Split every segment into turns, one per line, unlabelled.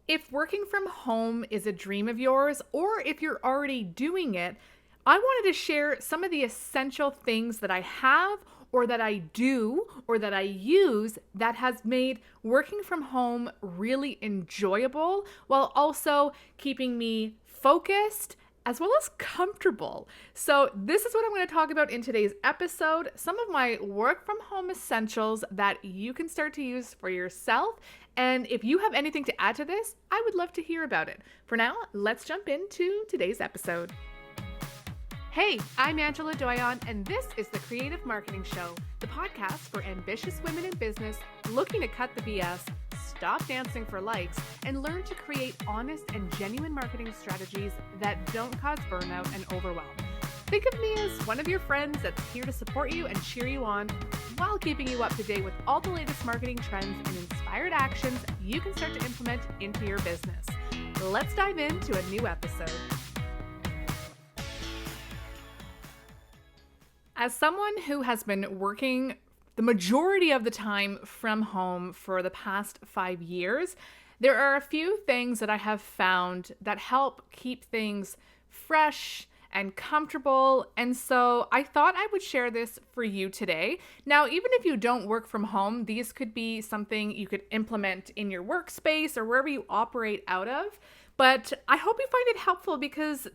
If working from home is a dream of yours, or if you're already doing it, I wanted to share some of the essential things that I have, or that I do, or that I use that has made working from home really enjoyable while also keeping me focused as well as comfortable. So, this is what I'm going to talk about in today's episode, some of my work from home essentials that you can start to use for yourself. And if you have anything to add to this, I would love to hear about it. For now, let's jump into today's episode. Hey, I'm Angela Doyon, and this is the Creative Marketing Show, the podcast for ambitious women in business looking to cut the BS, stop dancing for likes, and learn to create honest and genuine marketing strategies that don't cause burnout and overwhelm. Think of me as one of your friends that's here to support you and cheer you on while keeping you up to date with all the latest marketing trends and inspired actions you can start to implement into your business. Let's dive into a new episode. As someone who has been working the majority of the time from home for the past 5 years, there are a few things that I have found that help keep things fresh and comfortable. And so I thought I would share this for you today. Now, even if you don't work from home, these could be something you could implement in your workspace or wherever you operate out of. But I hope you find it helpful because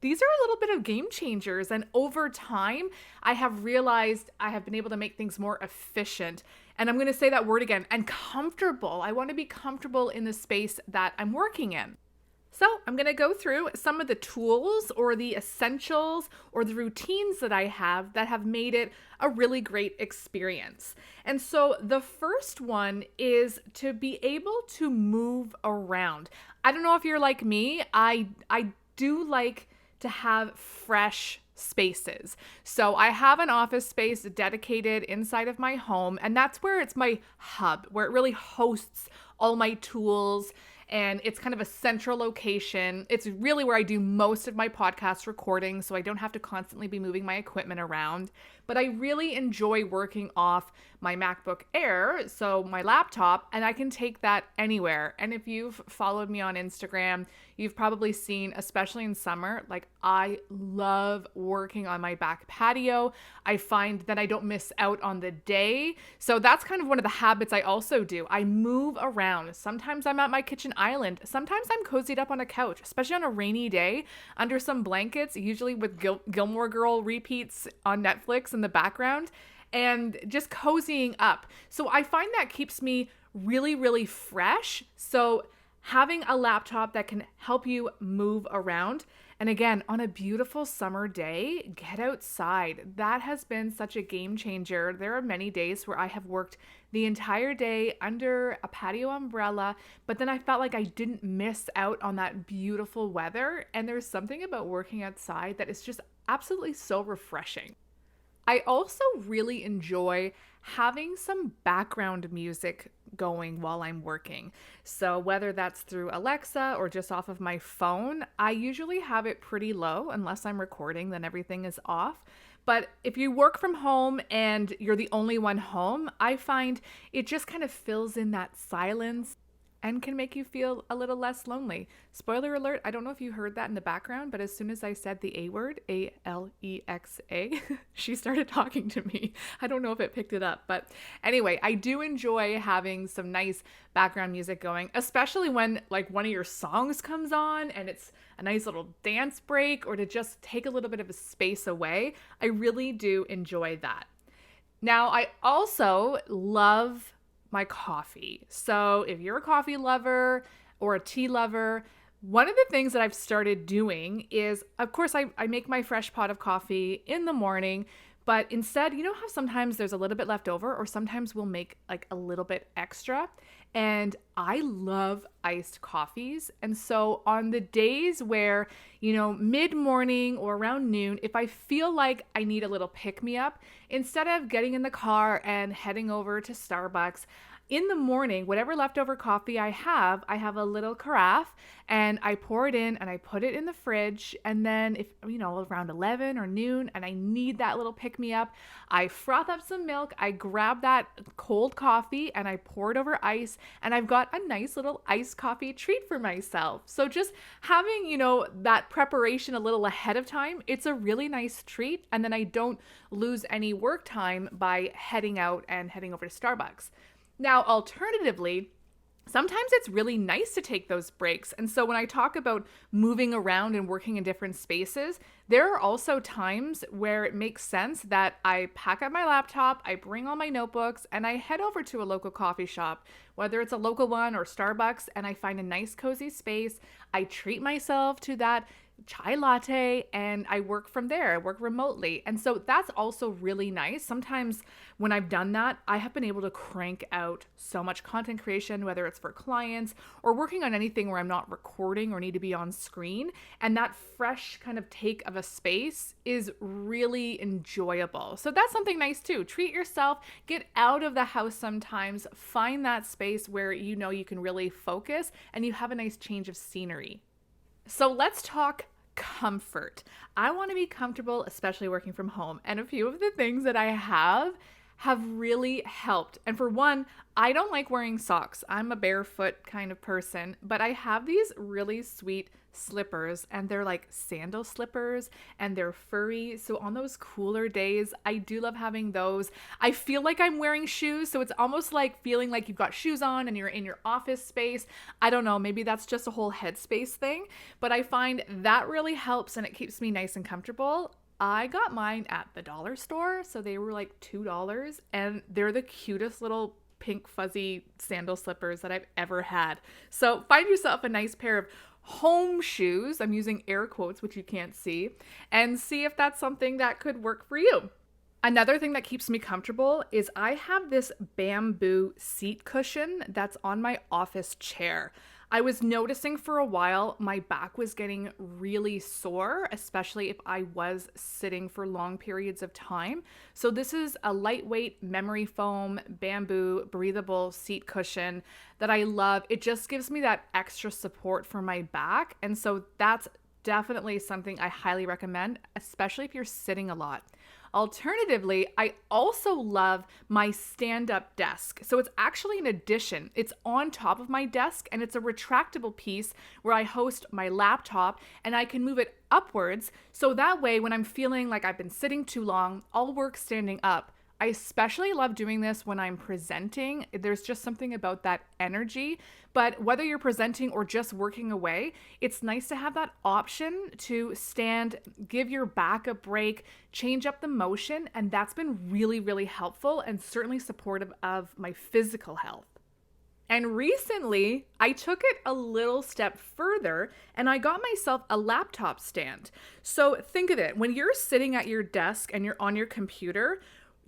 these are a little bit of game changers. And over time, I have realized I have been able to make things more efficient. And I'm going to say that word again, and comfortable. I want to be comfortable in the space that I'm working in. So I'm going to go through some of the tools or the essentials or the routines that I have that have made it a really great experience. And so the first one is to be able to move around. I don't know if you're like me. I do like to have fresh spaces. So I have an office space dedicated inside of my home, and that's where it's my hub, where it really hosts all my tools. And it's kind of a central location. It's really where I do most of my podcast recording, so I don't have to constantly be moving my equipment around. But I really enjoy working off my MacBook Air, so my laptop, and I can take that anywhere. And if you've followed me on Instagram, you've probably seen, especially in summer, like I love working on my back patio. I find that I don't miss out on the day. So that's kind of one of the habits I also do. I move around. Sometimes I'm at my kitchen island. Sometimes I'm cozied up on a couch, especially on a rainy day, under some blankets, usually with Gilmore Girl repeats on Netflix in the background, and just cozying up. So I find that keeps me really, really fresh. So having a laptop that can help you move around. And again, on a beautiful summer day, get outside. That has been such a game changer. There are many days where I have worked the entire day under a patio umbrella, but then I felt like I didn't miss out on that beautiful weather. And there's something about working outside that is just absolutely so refreshing. I also really enjoy having some background music going while I'm working. So whether that's through Alexa or just off of my phone, I usually have it pretty low unless I'm recording, then everything is off. But if you work from home and you're the only one home, I find it just kind of fills in that silence and can make you feel a little less lonely. Spoiler alert, I don't know if you heard that in the background, but as soon as I said the A word, Alexa, she started talking to me. I don't know if it picked it up, but anyway, I do enjoy having some nice background music going, especially when like one of your songs comes on and it's a nice little dance break, or to just take a little bit of a space away. I really do enjoy that. Now, I also love my coffee. So if you're a coffee lover or a tea lover, one of the things that I've started doing is, of course, I make my fresh pot of coffee in the morning, but instead, you know how sometimes there's a little bit left over, or sometimes we'll make like a little bit extra. And I love iced coffees. And so on the days where, mid-morning or around noon, if I feel like I need a little pick-me-up, instead of getting in the car and heading over to Starbucks, In the morning, whatever leftover coffee I have a little carafe and I pour it in and I put it in the fridge. And then if, around 11 or noon and I need that little pick me up, I froth up some milk, I grab that cold coffee and I pour it over ice, and I've got a nice little iced coffee treat for myself. So just having, that preparation a little ahead of time, it's a really nice treat. And then I don't lose any work time by heading out and heading over to Starbucks. Now, alternatively, sometimes it's really nice to take those breaks. And so when I talk about moving around and working in different spaces, there are also times where it makes sense that I pack up my laptop, I bring all my notebooks, and I head over to a local coffee shop, whether it's a local one or Starbucks, and I find a nice cozy space. I treat myself to that chai latte and I work from there. I work remotely. And so that's also really nice. Sometimes when I've done that, I have been able to crank out so much content creation, whether it's for clients or working on anything where I'm not recording or need to be on screen. And that fresh kind of take of a space is really enjoyable. So that's something nice too. Treat yourself, get out of the house sometimes, find that space where you can really focus and you have a nice change of scenery. So let's talk comfort. I want to be comfortable, especially working from home. And a few of the things that I have really helped. And for one, I don't like wearing socks. I'm a barefoot kind of person, but I have these really sweet slippers and they're like sandal slippers and they're furry. So on those cooler days, I do love having those. I feel like I'm wearing shoes. So it's almost like feeling like you've got shoes on and you're in your office space. I don't know, maybe that's just a whole headspace thing, but I find that really helps and it keeps me nice and comfortable. I got mine at the dollar store, so they were like $2 and they're the cutest little pink fuzzy sandal slippers that I've ever had. So find yourself a nice pair of home shoes, I'm using air quotes, which you can't see, and see if that's something that could work for you. Another thing that keeps me comfortable is I have this bamboo seat cushion that's on my office chair. I was noticing for a while my back was getting really sore, especially if I was sitting for long periods of time. So this is a lightweight memory foam, bamboo, breathable seat cushion that I love. It just gives me that extra support for my back. And so that's definitely something I highly recommend, especially if you're sitting a lot. Alternatively, I also love my stand-up desk. So it's actually an addition. It's on top of my desk and it's a retractable piece where I host my laptop and I can move it upwards. So that way, when I'm feeling like I've been sitting too long, I'll work standing up. I especially love doing this when I'm presenting. There's just something about that energy. But whether you're presenting or just working away, it's nice to have that option to stand, give your back a break, change up the motion. And that's been really, really helpful and certainly supportive of my physical health. And recently, I took it a little step further and I got myself a laptop stand. So think of it, when you're sitting at your desk and you're on your computer,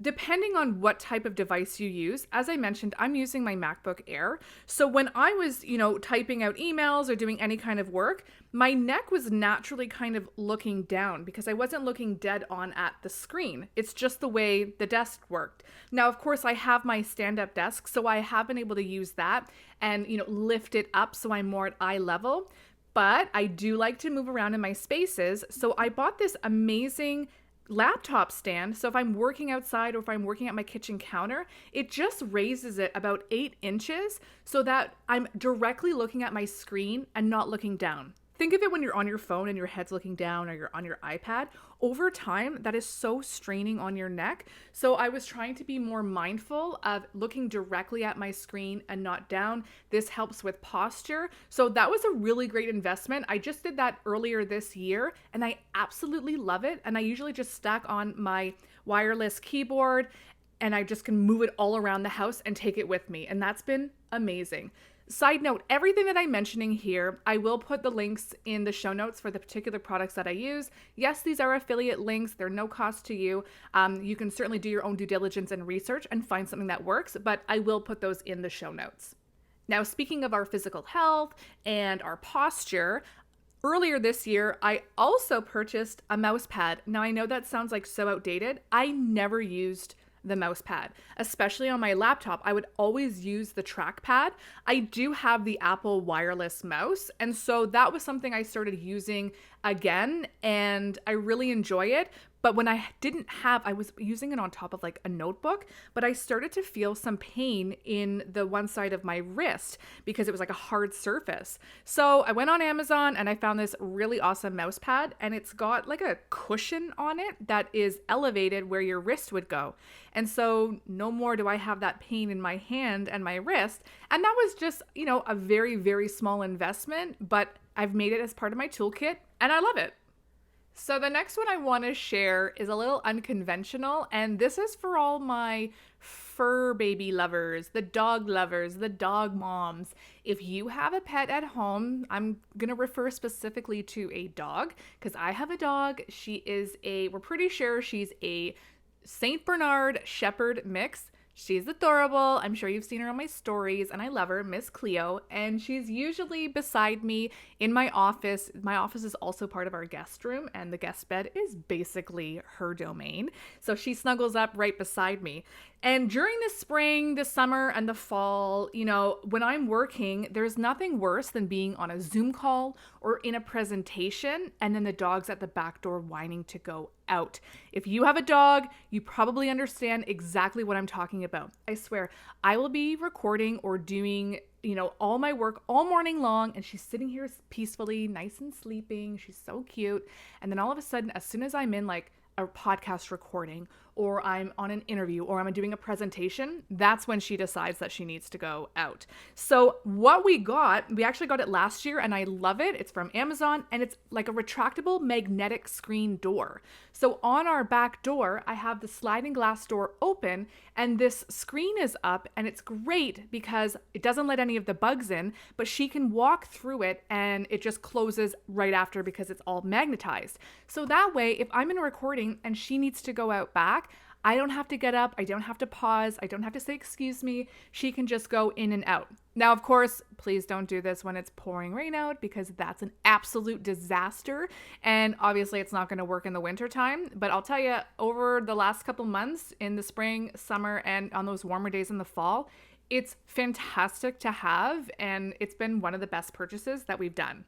depending on what type of device you use, as I mentioned, I'm using my MacBook Air. So when I was, typing out emails or doing any kind of work, my neck was naturally kind of looking down because I wasn't looking dead on at the screen. It's just the way the desk worked. Now, of course, I have my stand-up desk, so I have been able to use that and, lift it up so I'm more at eye level. But I do like to move around in my spaces. So I bought this amazing laptop stand. So if I'm working outside or if I'm working at my kitchen counter, it just raises it about 8 inches so that I'm directly looking at my screen and not looking down. Think of it when you're on your phone and your head's looking down or you're on your iPad. Over time, that is so straining on your neck. So I was trying to be more mindful of looking directly at my screen and not down. This helps with posture. So that was a really great investment. I just did that earlier this year and I absolutely love it. And I usually just stack on my wireless keyboard and I just can move it all around the house and take it with me. And that's been amazing. Side note, everything that I'm mentioning here, I will put the links in the show notes for the particular products that I use. Yes, these are affiliate links. They're no cost to you. You can certainly do your own due diligence and research and find something that works, but I will put those in the show notes. Now, speaking of our physical health and our posture, earlier this year, I also purchased a mouse pad. Now, I know that sounds like so outdated. I never used the mouse pad, especially on my laptop. I would always use the trackpad. I do have the Apple wireless mouse, and so that was something I started using again, and I really enjoy it. But when I was using it on top of like a notebook, but I started to feel some pain in the one side of my wrist because it was like a hard surface. So I went on Amazon and I found this really awesome mouse pad, and it's got like a cushion on it that is elevated where your wrist would go. And so no more do I have that pain in my hand and my wrist. And that was just, a very, very small investment, but I've made it as part of my toolkit and I love it. So the next one I want to share is a little unconventional, and this is for all my fur baby lovers, the dog moms. If you have a pet at home, I'm going to refer specifically to a dog because I have a dog. We're pretty sure she's a Saint Bernard Shepherd mix. She's adorable. I'm sure you've seen her on my stories, and I love her, Miss Cleo. And she's usually beside me in my office. My office is also part of our guest room, and the guest bed is basically her domain. So she snuggles up right beside me. And during the spring, the summer, and the fall, when I'm working, there's nothing worse than being on a Zoom call or in a presentation, and then the dog's at the back door whining to go out. If you have a dog, you probably understand exactly what I'm talking about. I swear, I will be recording or doing, all my work all morning long, and she's sitting here peacefully, nice and sleeping. She's so cute. And then all of a sudden, as soon as I'm in like a podcast recording, or I'm on an interview, or I'm doing a presentation, that's when she decides that she needs to go out. So what we actually got it last year, and I love it. It's from Amazon, and it's like a retractable magnetic screen door. So on our back door, I have the sliding glass door open, and this screen is up, and it's great because it doesn't let any of the bugs in, but she can walk through it, and it just closes right after because it's all magnetized. So that way, if I'm in a recording and she needs to go out back, I don't have to get up. I don't have to pause. I don't have to say, excuse me. She can just go in and out. Now, of course, please don't do this when it's pouring rain out because that's an absolute disaster. And obviously it's not going to work in the wintertime. But I'll tell you, over the last couple months in the spring, summer, and on those warmer days in the fall, it's fantastic to have. And it's been one of the best purchases that we've done.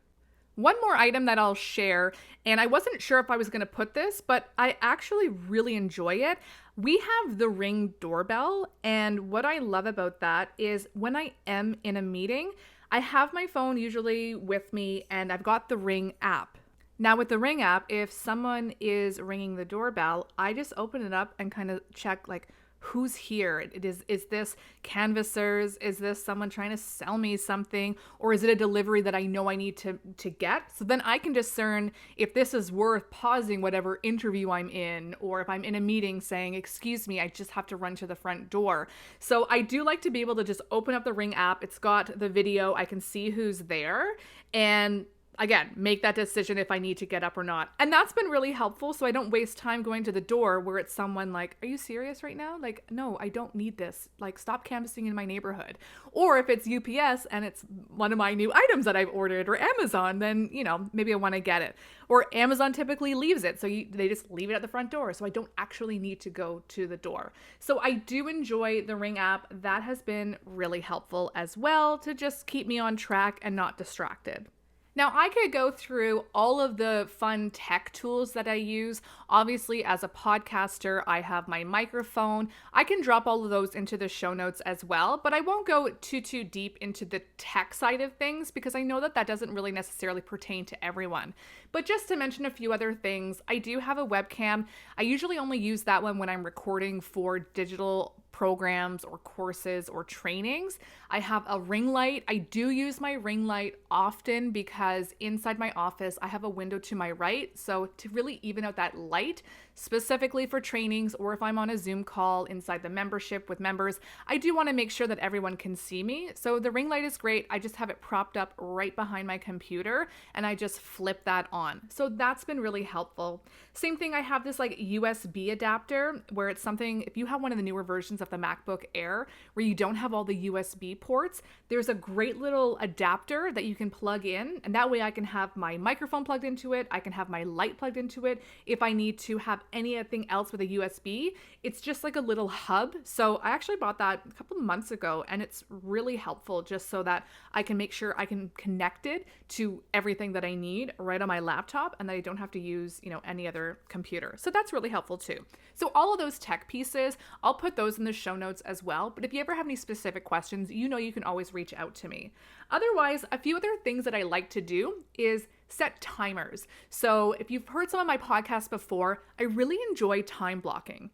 One more item that I'll share, and I wasn't sure if I was going to put this, but I actually really enjoy it. We have the Ring doorbell, and what I love about that is when I am in a meeting, I have my phone usually with me, and I've got the Ring app. Now with the Ring app, if someone is ringing the doorbell, I just open it up and kind of check like, who's here? Is this canvassers? Is this someone trying to sell me something? Or is it a delivery that I know I need to get? So then I can discern if this is worth pausing whatever interview I'm in, or if I'm in a meeting saying, excuse me, I just have to run to the front door. So I do like to be able to just open up the Ring app. It's got the video. I can see who's there. And again, make that decision if I need to get up or not. And that's been really helpful so I don't waste time going to the door where it's someone like, are you serious right now? Like, no, I don't need this. Like, stop canvassing in my neighborhood. Or if it's UPS and it's one of my new items that I've ordered, or Amazon, then, maybe I want to get it. Or Amazon typically leaves it. So they just leave it at the front door. So I don't actually need to go to the door. So I do enjoy the Ring app. That has been really helpful as well to just keep me on track and not distracted. Now, I could go through all of the fun tech tools that I use. Obviously, as a podcaster, I have my microphone. I can drop all of those into the show notes as well, but I won't go too deep into the tech side of things because I know that doesn't really necessarily pertain to everyone. But just to mention a few other things, I do have a webcam. I usually only use that one when I'm recording for digital programs or courses or trainings. I have a ring light. I do use my ring light often because inside my office, I have a window to my right. So to really even out that light, specifically for trainings, or if I'm on a Zoom call inside the membership with members, I do want to make sure that everyone can see me. So the ring light is great. I just have it propped up right behind my computer and I just flip that on. So that's been really helpful. Same thing, I have this like USB adapter where it's something, if you have one of the newer versions of of the MacBook Air where you don't have all the USB ports, there's a great little adapter that you can plug in. And that way I can have my microphone plugged into it. I can have my light plugged into it. If I need to have anything else with a USB, it's just like a little hub. So I actually bought that a couple of months ago, and it's really helpful just so that I can make sure I can connect it to everything that I need right on my laptop and that I don't have to use, any other computer. So that's really helpful too. So all of those tech pieces, I'll put those in the show notes as well. But if you ever have any specific questions, you can always reach out to me. Otherwise, a few other things that I like to do is set timers. So if you've heard some of my podcasts before, I really enjoy time blocking.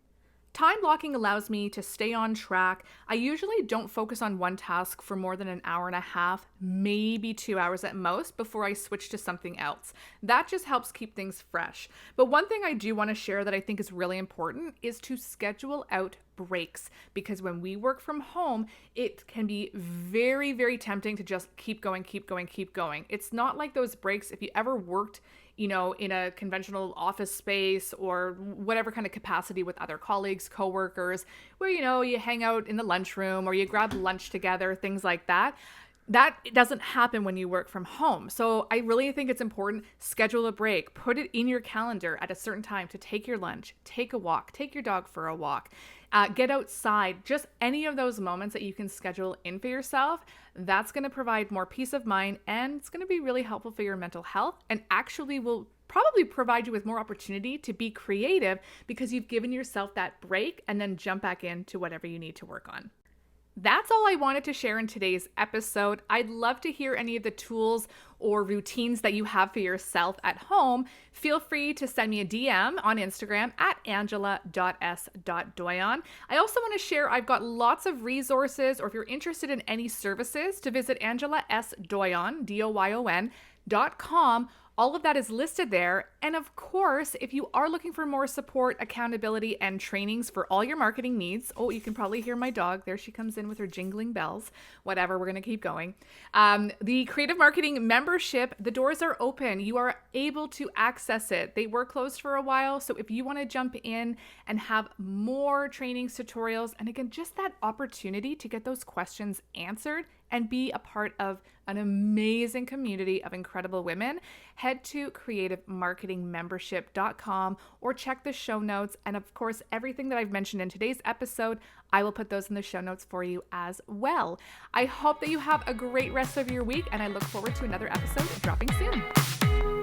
Time blocking allows me to stay on track. I usually don't focus on one task for more than an hour and a half, maybe 2 hours at most, before I switch to something else. That just helps keep things fresh. But one thing I do want to share that I think is really important is to schedule out breaks, because when we work from home, it can be very, very tempting to just keep going. It's not like those breaks. If you ever worked in a conventional office space or whatever kind of capacity with other colleagues, coworkers, where, you hang out in the lunchroom or you grab lunch together, things like that. That doesn't happen when you work from home. So I really think it's important, schedule a break, put it in your calendar at a certain time to take your lunch, take a walk, take your dog for a walk, get outside, just any of those moments that you can schedule in for yourself. That's going to provide more peace of mind, and it's going to be really helpful for your mental health, and actually will probably provide you with more opportunity to be creative because you've given yourself that break and then jump back into whatever you need to work on. That's all I wanted to share in today's episode. I'd love to hear any of the tools or routines that you have for yourself at home. Feel free to send me a DM on Instagram at angela.s.doyon. I also want to share I've got lots of resources, or if you're interested in any services, to visit AngelaSDoyon, DOYON.com. All of that is listed there. And of course, if you are looking for more support, accountability, and trainings for all your marketing needs, you can probably hear my dog. There she comes in with her jingling bells. Whatever, we're going to keep going. The Creative Marketing membership, the doors are open. You are able to access it. They were closed for a while. So if you want to jump in and have more trainings, tutorials, and again, just that opportunity to get those questions answered and be a part of an amazing community of incredible women, head to creativemarketingmembership.com or check the show notes. And of course, everything that I've mentioned in today's episode, I will put those in the show notes for you as well. I hope that you have a great rest of your week, and I look forward to another episode dropping soon.